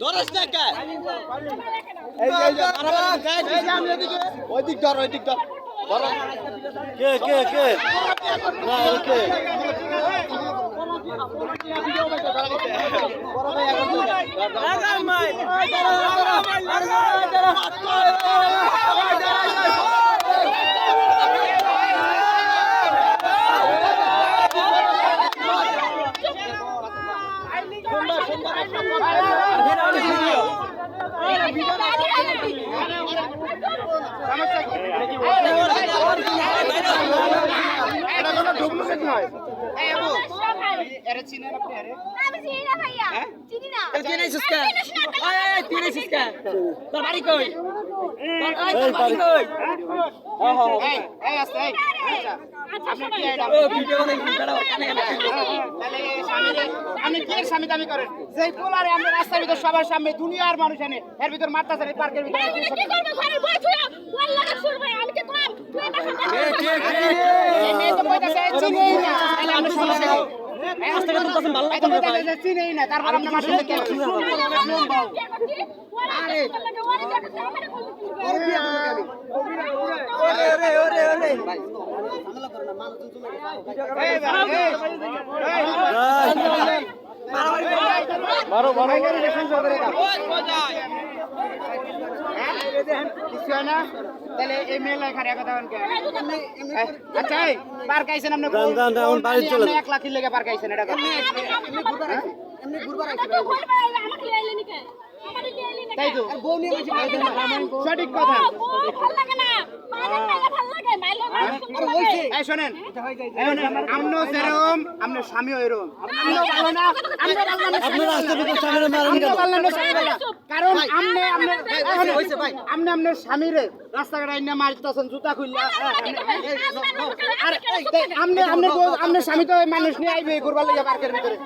দরস টাকা ওই দিক ধর কে কে কে না কে সবার সামনে দুনিয়ার মানুষ এনে এর ভিতর মারতাছে পার্কের ভিতরে চিনেই না তারপর মারো মারো তাহলে এই মেলা এখানে আচ্ছা পার্ক আইছেন আপনি 1 লাখ লেগে পার্ক আইছেন এটা তাই তো সঠিক কথা শোনেন আমনো যেরকম আপনার স্বামীও এরকম কারণ আপনি আপনার স্বামীরে রাস্তাঘাট আইনা মারতেছেন জুতা খুললা আর আপনার স্বামী তো মানুষ নিয়ে আইবে ঘুরবার লাগে পার্কের ভিতরে